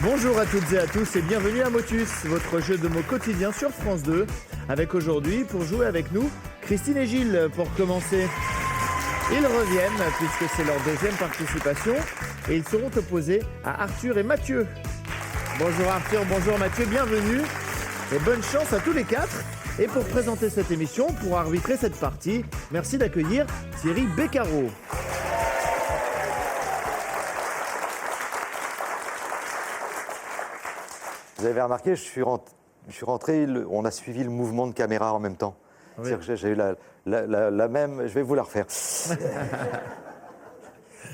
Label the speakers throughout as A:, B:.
A: Bonjour à toutes et à tous et bienvenue à Motus, votre jeu de mots quotidien sur France 2. Avec aujourd'hui, pour jouer avec nous, Christine et Gilles pour commencer. Ils reviennent puisque c'est leur deuxième participation et ils seront opposés à Arthur et Mathieu. Bonjour Arthur, bonjour Mathieu, bienvenue et bonne chance à tous les quatre. Et pour présenter cette émission, pour arbitrer cette partie, merci d'accueillir Thierry Beccaro.
B: Vous avez remarqué, je suis rentré, on a suivi le mouvement de caméra en même temps. Oui. C'est-à-dire que j'ai eu la même... Je vais vous la refaire.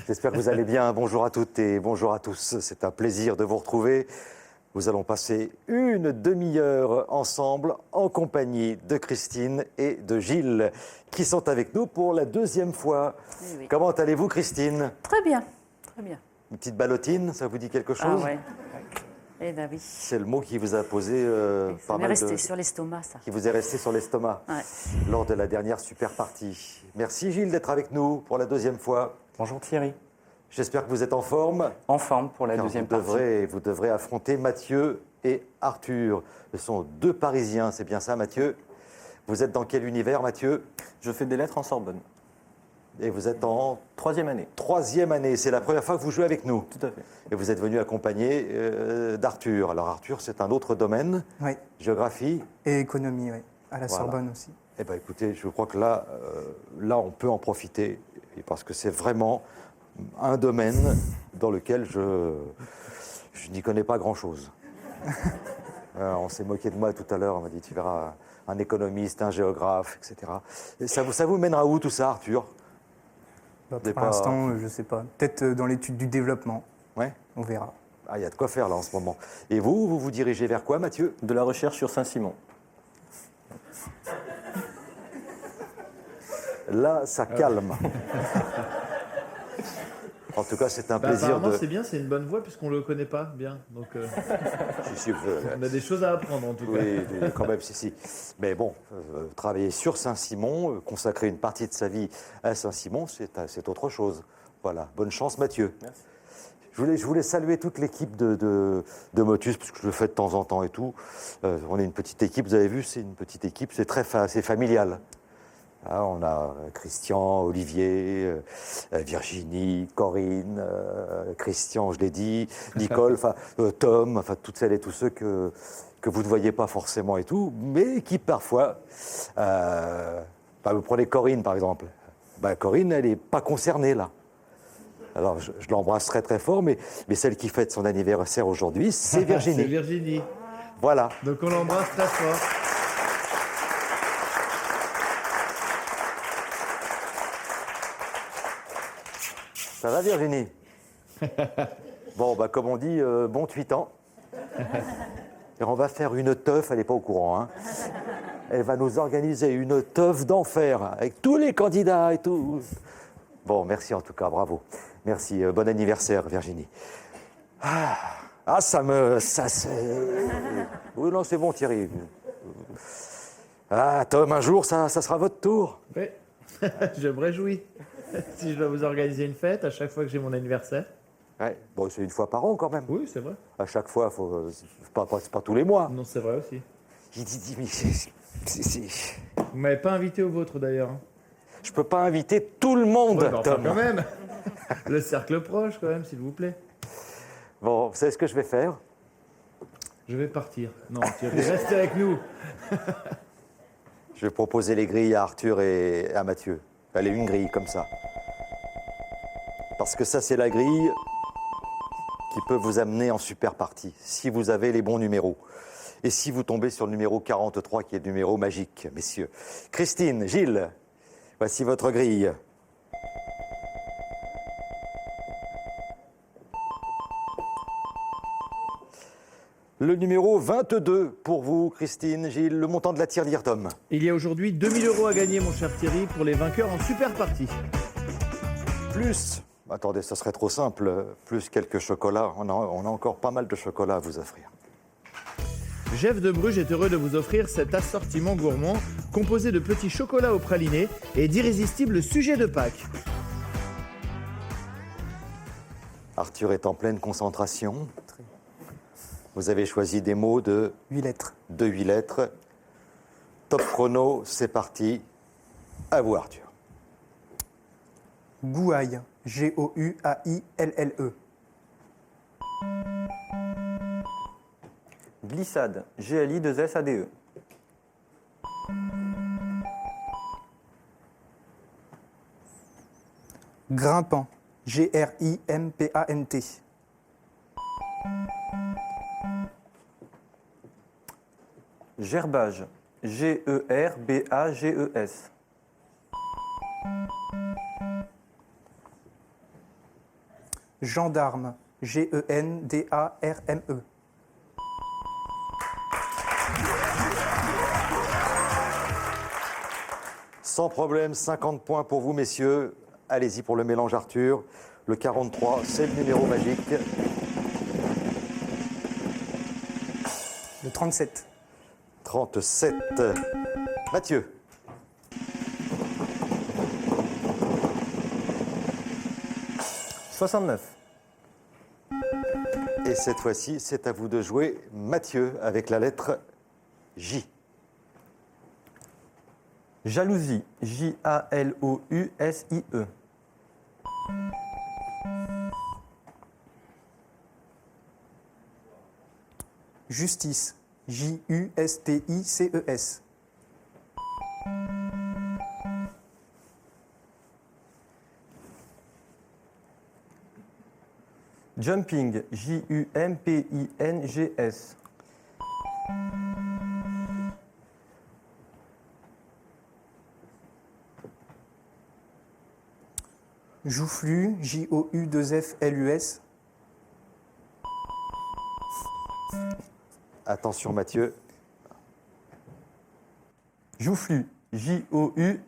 B: J'espère que vous allez bien. Bonjour à toutes et bonjour à tous. C'est un plaisir de vous retrouver. Nous allons passer une demi-heure ensemble en compagnie de Christine et de Gilles qui sont avec nous pour la deuxième fois. Oui. Comment allez-vous, Christine?
C: Très bien, très bien.
B: Une petite ballotine, ça vous dit quelque chose?
C: Ah ouais. Eh ben oui.
B: C'est le mot qui vous a posé
C: pas mal resté sur l'estomac, ça.
B: Qui vous est resté sur l'estomac lors de la dernière super partie. Merci Gilles d'être avec nous pour la deuxième fois.
D: Bonjour Thierry.
B: J'espère que vous êtes en forme.
D: En forme pour la deuxième partie.
B: Vous devrez affronter Mathieu et Arthur. Ce sont deux Parisiens, c'est bien ça Mathieu? Vous êtes dans quel univers Mathieu?
D: Je fais des lettres en Sorbonne.
B: Et vous êtes en...
D: Troisième année.
B: Troisième année, c'est la première fois que vous jouez avec nous.
D: Tout à fait.
B: Et vous êtes venu accompagné d'Arthur. Alors Arthur, c'est un autre domaine.
E: Oui.
B: Géographie.
E: Et économie, oui. À la Sorbonne aussi.
B: Eh bien écoutez, je crois que là, on peut en profiter. Parce que c'est vraiment un domaine dans lequel je n'y connais pas grand-chose. On s'est moqué de moi tout à l'heure. On m'a dit, tu verras, un économiste, un géographe, etc. Et ça vous mènera où tout ça, Arthur?
E: Pour l'instant, je ne sais pas. Peut-être dans l'étude du développement.
B: Ouais.
E: On verra.
B: Ah, il y a de quoi faire là en ce moment. Et vous vous dirigez vers quoi, Mathieu?
D: De la recherche sur Saint-Simon.
B: Là, ça calme. En tout cas, c'est un plaisir
A: apparemment, c'est bien, c'est une bonne voix puisqu'on ne le connaît pas bien. Donc, on a des choses à apprendre en tout cas.
B: Oui, quand même, si. Mais bon, travailler sur Saint-Simon, consacrer une partie de sa vie à Saint-Simon, c'est autre chose. Voilà, bonne chance Mathieu.
D: Merci.
B: Je voulais saluer toute l'équipe de Motus, parce que je le fais de temps en temps et tout. On est une petite équipe, vous avez vu, c'est une petite équipe, c'est familial. Ah, on a Christian, Olivier, Virginie, Corinne, Christian, je l'ai dit, Nicole, Tom, toutes celles et tous ceux que vous ne voyez pas forcément et tout, mais qui parfois... vous prenez Corinne, par exemple. Corinne, elle n'est pas concernée, là. Alors, je l'embrasse très, très fort, mais celle qui fête son anniversaire aujourd'hui, c'est Virginie.
A: C'est Virginie.
B: Voilà.
A: Donc, on l'embrasse très fort.
B: Ça va Virginie? Bon, comme on dit, bon 8 ans. Et on va faire une teuf, elle n'est pas au courant. Hein. Elle va nous organiser une teuf d'enfer avec tous les candidats et tout. Bon, merci en tout cas, bravo. Merci, bon anniversaire Virginie. Oui, non, c'est bon Thierry. Tom, un jour, ça sera votre tour.
A: Oui, je me réjouis. Si je dois vous organiser une fête à chaque fois que j'ai mon anniversaire.
B: Ouais. Bon, c'est une fois par an quand même.
A: Oui, c'est vrai.
B: À chaque fois, c'est pas tous les mois.
A: Non, c'est vrai aussi.
B: J'ai dit, mais
A: Vous m'avez pas invité au vôtre d'ailleurs.
B: Je peux pas inviter tout le monde,
A: ouais,
B: Tom.
A: Quand même. Le cercle proche quand même, s'il vous plaît.
B: Bon, vous savez ce que je vais faire?
A: Je vais partir. Non, Thierry, restez avec nous.
B: Je vais proposer les grilles à Arthur et à Mathieu. Allez, une grille comme ça. Parce que ça, c'est la grille qui peut vous amener en super partie, si vous avez les bons numéros. Et si vous tombez sur le numéro 43, qui est le numéro magique, messieurs. Christine, Gilles, voici votre grille. Le numéro 22 pour vous, Christine, Gilles, le montant de la tirelire, Tom.
A: Il y a aujourd'hui 2000 € à gagner, mon cher Thierry, pour les vainqueurs en super partie.
B: Plus, attendez, ça serait trop simple, plus quelques chocolats. On a encore pas mal de chocolats à vous offrir.
A: Jeff de Bruges est heureux de vous offrir cet assortiment gourmand composé de petits chocolats au praliné et d'irrésistibles sujets de Pâques.
B: Arthur est en pleine concentration. Vous avez choisi des mots de
E: 8 lettres.
B: 8 lettres. Top chrono, c'est parti. À vous, Arthur.
E: Gouaille. G-O-U-A-I-L-L-E.
D: Glissade. G-L-I-2-S-A-D-E.
E: Grimpant. G-R-I-M-P-A-N-T.
D: Gerbage. G-E-R-B-A-G-E-S.
E: Gendarme. G-E-N-D-A-R-M-E.
B: Sans problème, 50 points pour vous, messieurs. Allez-y pour le mélange, Arthur. Le 43, c'est le numéro magique.
E: Le 37.
B: 37. Mathieu.
D: « 69.
B: Et cette fois-ci, c'est à vous de jouer, Mathieu, avec la lettre J.
D: Jalousie. J-A-L-O-U-S-I-E.
E: Justice. J-U-S-T-I-C-E-S.
D: Jumping. J-U-M-P-I-N-G-S.
E: Joufflu. J-O-U-2-F-L-U-S.
B: Attention, Mathieu.
D: Joufflu. J-O-U-F-F-L-U-E.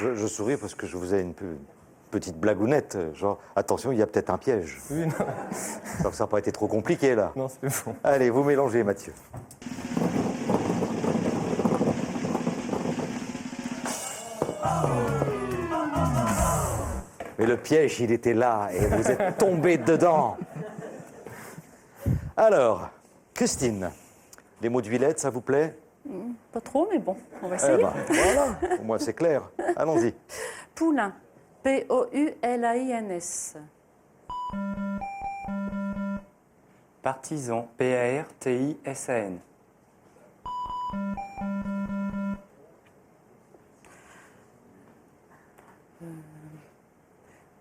B: Je souris parce que je vous ai une petite blagounette. Genre, attention, il y a peut-être un piège.
D: Oui, non.
B: Donc ça n'a pas été trop compliqué, là.
D: Non, c'était bon.
B: Allez, vous mélangez, Mathieu. Mais le piège, il était là et vous êtes tombé dedans. Alors, Christine, les mots de Villette, ça vous plaît?
C: Pas trop, mais bon, on va
B: Eh
C: essayer.
B: ben, voilà, au moins c'est clair. Allons-y.
C: Poulain. P-O-U-L-A-I-N-S.
F: Partisan. P-A-R-T-I-S-A-N.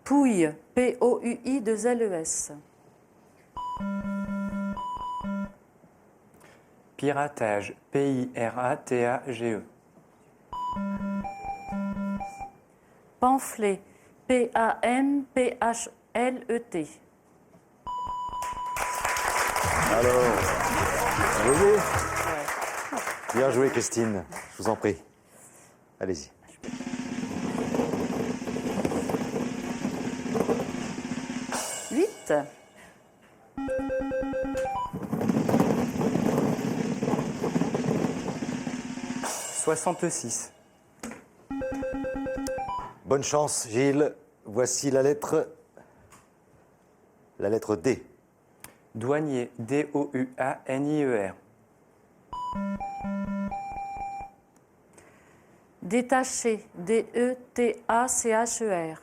C: Pouille. P-O-U-I-2-L-E-S.
F: Piratage. P-I-R-A-T-A-G-E.
C: Pamphlet. P-A-M-P-H-L-E-T.
B: Alors, vous voyez? Bien joué, Christine. Je vous en prie. Allez-y.
C: Huit.
F: « 66.
B: Bonne chance, Gilles. Voici la lettre D.
F: Douanier. D-O-U-A-N-I-E-R.
C: Détaché. D-E-T-A-C-H-E-R.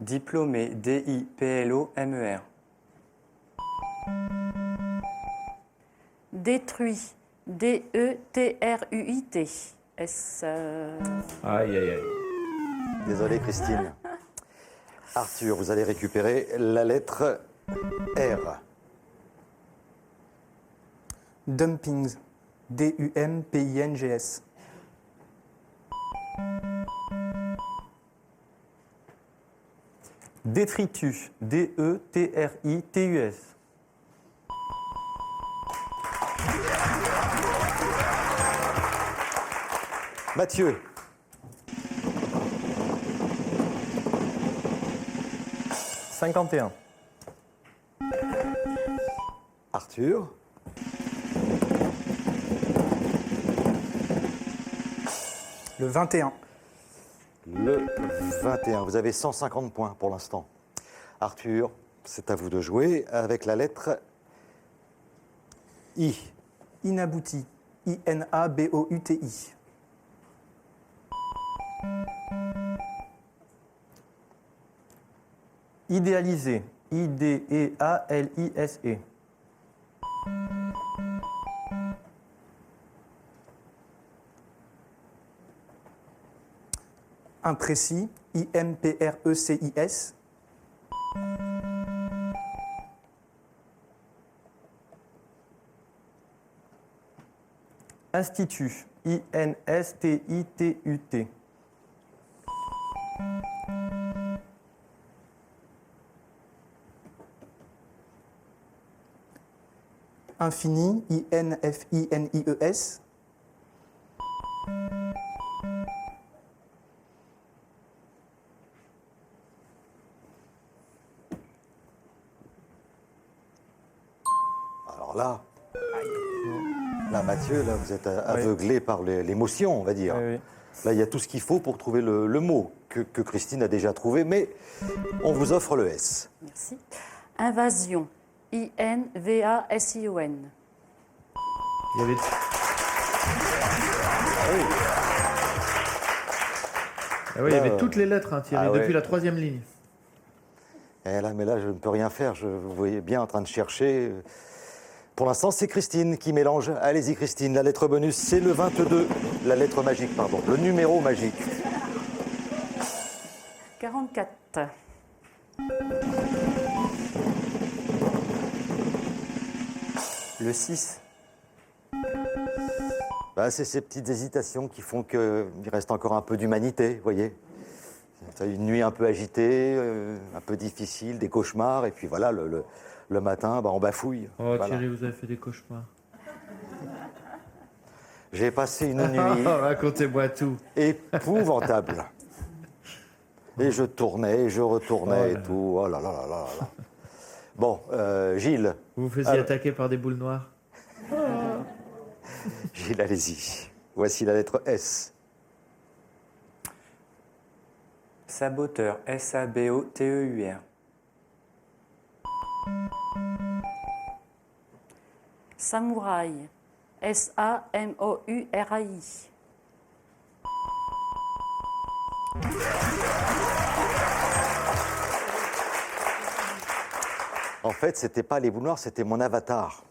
F: Diplômé. D-I-P-L-O-M-E-R.
C: Détruit. D-E-T-R-U-I-T. S.
A: Aïe, aïe, aïe.
B: Désolé, Christine. Arthur, vous allez récupérer la lettre R.
E: Dumpings. D-U-M-P-I-N-G-S.
D: Détritus. D-E-T-R-I-T-U-S.
B: Mathieu.
D: « 51.
B: Arthur.
E: Le 21.
B: Le 21. Vous avez 150 points pour l'instant. Arthur, c'est à vous de jouer avec la lettre I.
E: Inabouti. I-N-A-B-O-U-T-I.
D: Idéalisé. I-D-E-A-L-I-S-E.
E: Imprécis. I-M-P-R-E-C-I-S.
D: Institut. I-N-S-T-I-T-U-T.
E: Infini. I-N-F-I-N-I-E-S.
B: Alors là, Mathieu, là, vous êtes aveuglé par l'émotion, on va dire.
D: Oui, oui.
B: Là, il y a tout ce qu'il faut pour trouver le mot que Christine a déjà trouvé, mais on vous offre le S.
C: Merci. Invasion. I-N-V-A-S-I-O-N.
A: Il y avait... Ah oui, il y avait toutes les lettres, hein, Thierry,
B: Ah ouais.
A: depuis la 3e ligne.
B: Eh là, mais là, je ne peux rien faire. Vous voyez bien en train de chercher. Pour l'instant, c'est Christine qui mélange. Allez-y, Christine. La lettre bonus, c'est le 22. La lettre magique, pardon. Le numéro magique.
C: 44.
F: Le 6.
B: Bah, c'est ces petites hésitations qui font qu'il reste encore un peu d'humanité, vous voyez. C'est une nuit un peu agitée, un peu difficile, des cauchemars, et puis voilà, le matin, bah, on bafouille.
A: Oh
B: Voilà.
A: Thierry, vous avez fait des cauchemars.
B: J'ai passé une nuit
A: Racontez-moi tout.
B: épouvantable. Et je tournais, et je retournais,
A: Oh là
B: et
A: là.
B: tout. Oh là là là là là. Bon, Gilles.
A: Vous vous faisiez
B: Alors-
A: attaquer par des boules noires.
B: Gilles, allez-y. Voici la lettre S.
F: Saboteur. S-A-B-O-T-E-U-R.
C: Samouraï. S-A-M-O-U-R-A-I.
B: En fait, c'était pas les boules noires, c'était mon avatar.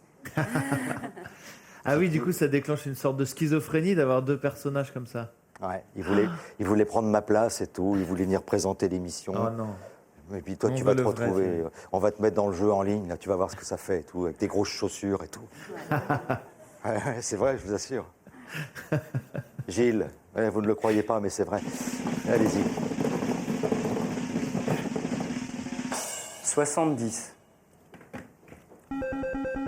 A: Ah oui, du coup, ça déclenche une sorte de schizophrénie d'avoir deux personnages comme ça.
B: Ouais, il voulait prendre ma place et tout, il voulait venir présenter l'émission.
A: Oh non.
B: Et puis toi,
A: On
B: tu
A: veut
B: vas te
A: le vrai,
B: retrouver,
A: Thierry.
B: on va te mettre dans le jeu en ligne, là, tu vas voir ce que ça fait et tout, avec des grosses chaussures et tout. Ouais, c'est vrai, je vous assure. Gilles, ouais, vous ne le croyez pas, mais c'est vrai. Allez-y.
F: 70.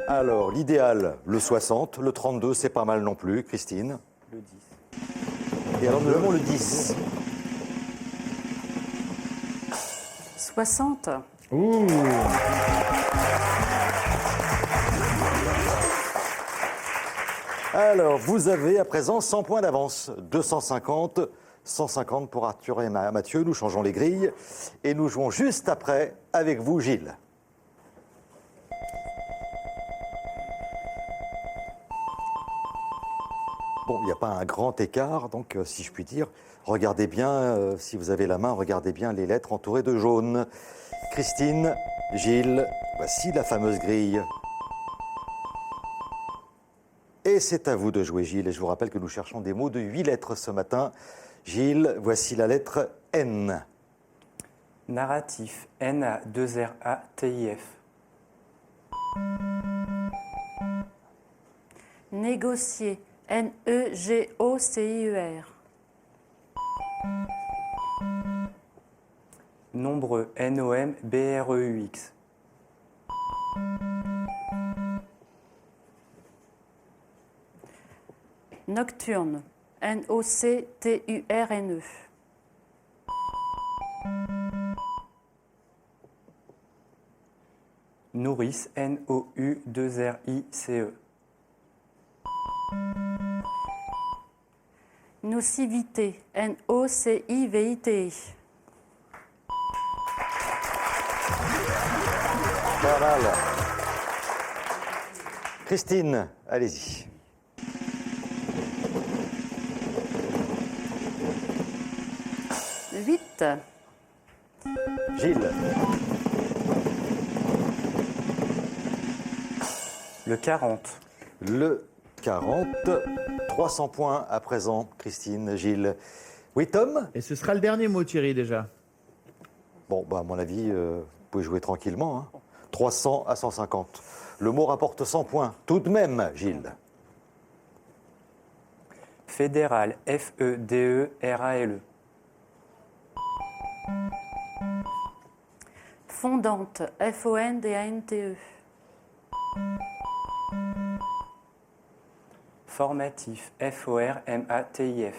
B: Alors, l'idéal, le 60, le 32, c'est pas mal non plus, Christine.
F: Le 10.
B: Et alors, nous avons le 10.
C: 60.
A: Ouh.
B: Alors, vous avez à présent 100 points d'avance. 250, 150 pour Arthur et Mathieu. Nous changeons les grilles et nous jouons juste après avec vous, Gilles. Bon, il n'y a pas un grand écart, donc si je puis dire, regardez bien, si vous avez la main, regardez bien les lettres entourées de jaune. Christine, Gilles, voici la fameuse grille. Et c'est à vous de jouer, Gilles. Et je vous rappelle que nous cherchons des mots de 8 lettres ce matin. Gilles, voici la lettre N.
F: Narratif. N-A-2-R-A-T-I-F.
C: Négocier. N-E-G-O-C-I-E-R.
F: Nombreux, NOMBREUX.
C: Nocturne. NOCTURNE.
F: Nourrice, NOU2RICE.
C: Nocivité. NOCIVITE.
B: Pas mal. Christine, allez-y.
C: Huit.
B: Gilles.
F: Le 40.
B: Le 40. 300 points à présent, Christine, Gilles. Oui, Tom?
A: Et ce sera le dernier mot, Thierry, déjà.
B: Bon, bah, à mon avis, vous pouvez jouer tranquillement. Hein. 300 à 150. Le mot rapporte 100 points. Tout de même, Gilles.
F: Fédéral, FEDERALE.
C: Fondante. FONDANTE.
F: Formatif, FORMATIF.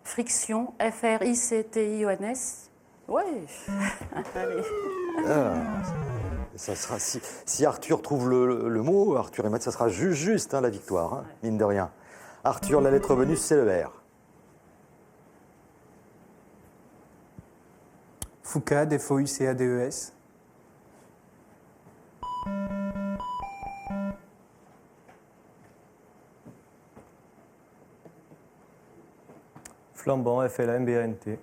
C: Friction. FRICTIONS. Ouais. Allez.
B: Ça sera, si Arthur trouve le mot, Arthur et Matt, ça sera juste hein, la victoire, hein, mine de rien. Arthur, la lettre bonus, c'est le R.
E: Foucade, FOUCADES.
D: Flambant, FLMBANT.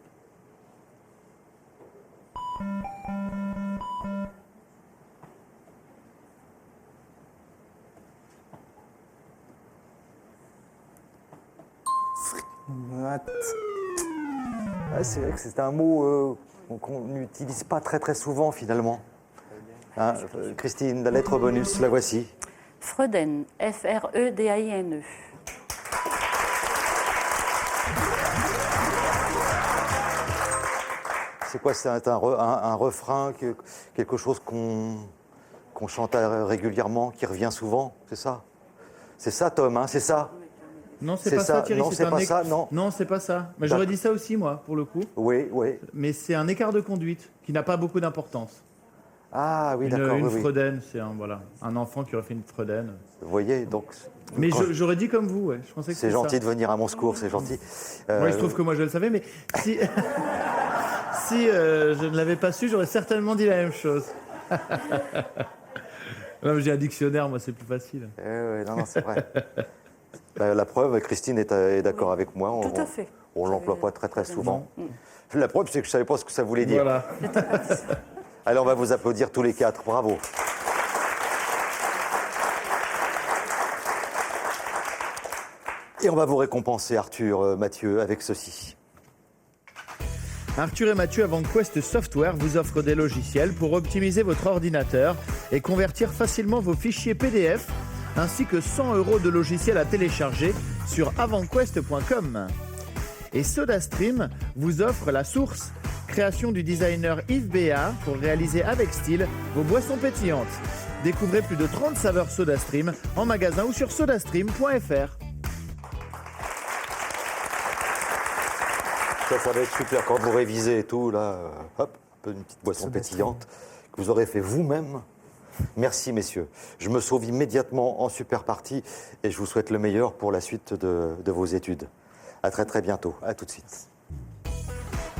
E: What?
B: Ah, c'est vrai que c'est un mot qu'on n'utilise pas très souvent finalement. Hein, Christine, la lettre bonus, la voici.
C: Freuden. FREDAINE.
B: C'est quoi? C'est un refrain, quelque chose qu'on chante régulièrement, qui revient souvent, c'est ça? C'est ça, Tom, hein, c'est ça?
A: Non, c'est
B: C'est
A: pas ça,
B: ça.
A: Thierry.
B: Non, c'est pas ça, non.
A: Non, c'est pas ça. Mais j'aurais dit ça aussi, moi, pour le coup.
B: Oui, oui.
A: Mais c'est un écart de conduite qui n'a pas beaucoup d'importance.
B: Ah oui, d'accord.
A: Une
B: oui, oui.
A: Freuden, c'est un enfant qui aurait fait une Freuden.
B: Vous voyez, donc.
A: Mais
B: quand-
A: j'aurais dit comme vous, ouais. Je pensais que
B: C'est
A: c'était
B: gentil
A: ça.
B: de venir à mon secours, c'est gentil.
A: Moi, il se trouve que moi, je le savais, mais si, si je ne l'avais pas su, j'aurais certainement dit la même chose. Non, j'ai un dictionnaire, moi, c'est plus facile.
B: non, c'est vrai. La preuve, Christine est d'accord avec moi.
C: Tout à fait.
B: On ne l'emploie pas très souvent. La preuve, c'est que je ne savais pas ce que ça voulait dire.
A: Voilà.
B: Allez, on va vous applaudir tous les quatre. Bravo. Et on va vous récompenser, Arthur, Mathieu, avec ceci.
A: Arthur et Mathieu avant Quest Software vous offrent des logiciels pour optimiser votre ordinateur et convertir facilement vos fichiers PDF, ainsi que 100 € de logiciels à télécharger sur avantquest.com. Et SodaStream vous offre la source, création du designer Yves Béat pour réaliser avec style vos boissons pétillantes. Découvrez plus de 30 saveurs SodaStream en magasin ou sur sodastream.fr.
B: Ça va être super quand vous révisez et tout, là, hop, un peu une petite boisson pétillante que vous aurez fait vous-même. Merci, messieurs. Je me sauve immédiatement en super partie et je vous souhaite le meilleur pour la suite de vos études. À très bientôt. À tout de suite.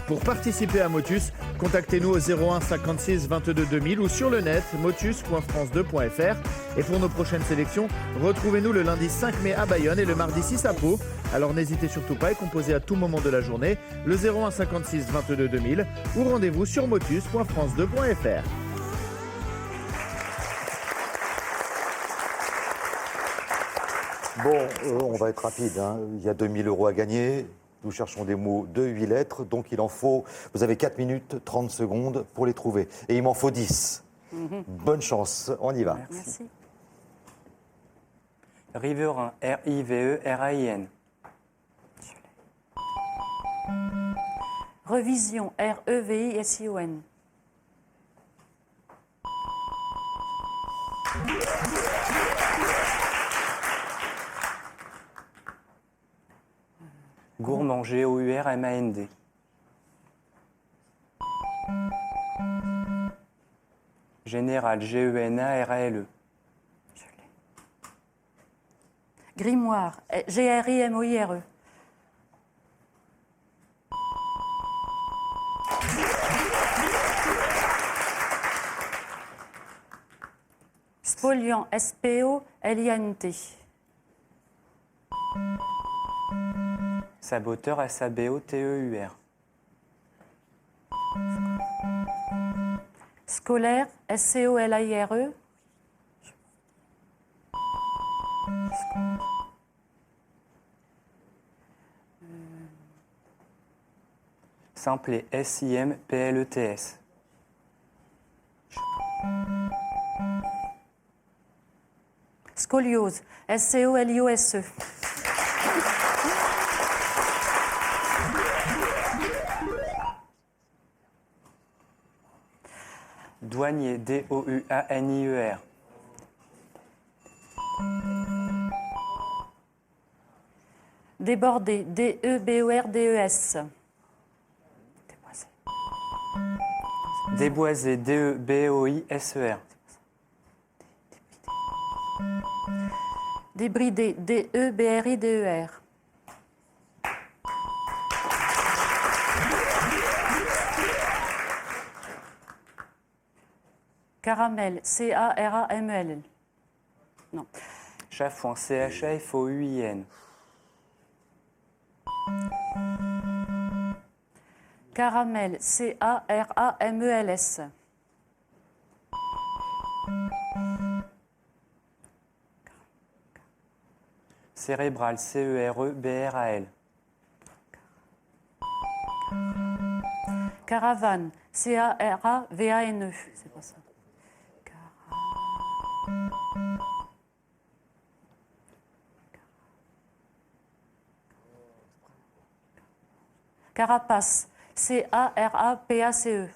A: Pour participer à Motus, contactez-nous au 01 56 22 2000 ou sur le net motus.france2.fr. Et pour nos prochaines sélections, retrouvez-nous le lundi 5 mai à Bayonne et le mardi 6 à Pau. Alors n'hésitez surtout pas et composez à tout moment de la journée le 01 56 22 2000 ou rendez-vous sur motus.france2.fr.
B: Bon, on va être rapide, hein. Il y a 2000 € à gagner. Nous cherchons des mots de 8 lettres, donc il en faut... Vous avez 4 minutes, 30 secondes pour les trouver. Et il m'en faut 10. Bonne chance, on y va.
C: Merci.
F: Riverain, RIVERAIN.
C: Revision, REVISION.
F: Gourmand, GOURMAND. Général, GENARALE.
C: Grimoire, GRIMOIRE. Spoliant, SPOLINT.
F: Saboteur, SABOTEUR.
C: Scolaire, SCOLIRE.
F: Simplet, SIMPLETS.
C: Scoliose, SCOLIOSE.
F: Douanier, DOUANIER.
C: Débordé, DEBORDES.
F: Déboisé, DEBOISER.
C: Débridé, DEBRIDER. Caramel, CARAMEL. Non.
F: Chafouin, CHAFOUIN.
C: Caramel, CARAMELS.
F: Cérébral, CEREBRAL.
C: Caravane, CARAVANE. C'est pas ça. Carapace, CARAPACE. Je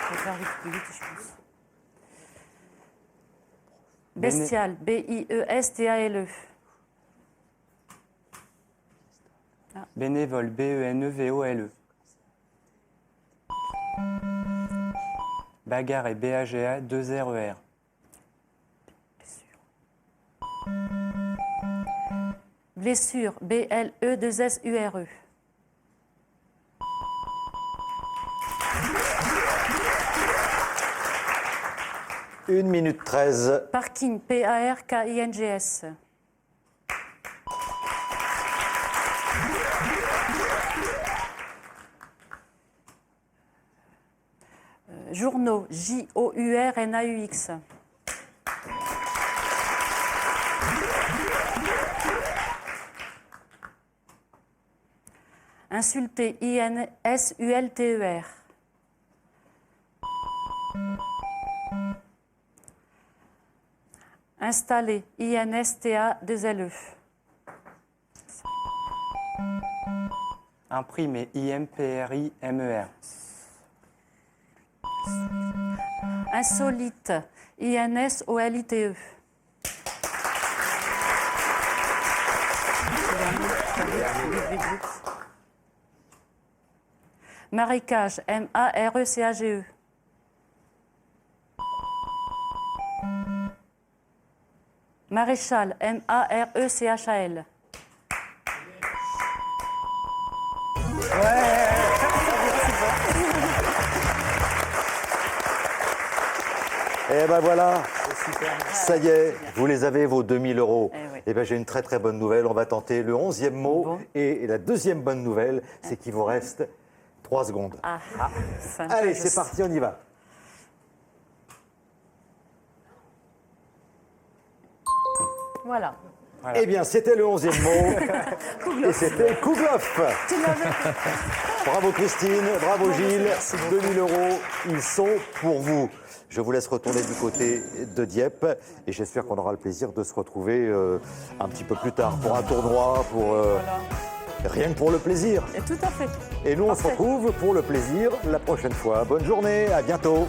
C: vais faire vite, plus vite, je pense. Bestial, BIESTALE.
F: Bénévole, BENEVOLE. Bagarre, BAGA, 2RER.
C: Blessure, BLE2SURE.
B: 1 minute 13.
C: Parking, PARKINGS. Journaux, JOURNAUX. Insulter, INSULTER. Installer, INSTA2LE.
F: Imprimer, IMPRIMER.
C: Insolite, INSOLITE. Marécage, MARECAGE. Maréchal, MARECHAL.
B: Et ben voilà, ça y est, vous les avez, vos 2000 euros.
C: Eh oui.
B: Et ben j'ai une très très bonne nouvelle, on va tenter le 11e mot.
C: Bon.
B: Et la deuxième bonne nouvelle, c'est qu'il vous reste 3 secondes.
C: Ah, ça
B: Allez,
C: m'intéresse.
B: c'est parti, on y va.
C: Voilà.
F: Voilà.
B: Eh bien, c'était le 11e mot. Et c'était Kouglof.
C: Tu l'avais.
B: Bravo Christine, bravo Gilles. 2000 €, ils sont pour vous. Je vous laisse retourner du côté de Dieppe et j'espère qu'on aura le plaisir de se retrouver un petit peu plus tard pour un tournoi, pour rien que pour le plaisir.
C: Et tout à fait.
B: Et nous, on se
C: Parfait.
B: retrouve pour le plaisir la prochaine fois. Bonne journée, à bientôt.